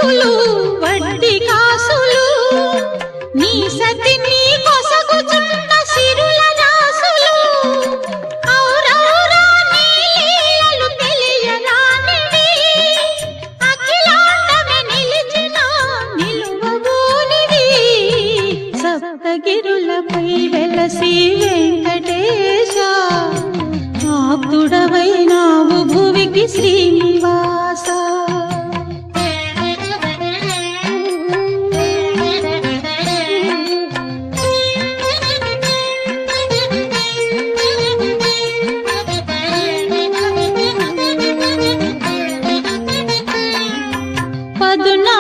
బ్రతుకులు వడ్డీ కాసులు నీ సతి నీ కొసగుచున్న సిరుల రాసులు ఔరౌరా నీ లీలలు తెలియరానివి అఖిలాండమే నిలిచిన నిలువబోనివి సప్తగిరులపై వెలసి వెంకటేశ ఆప్తుడవైనావు భువికి శ్రీనివాస పదునా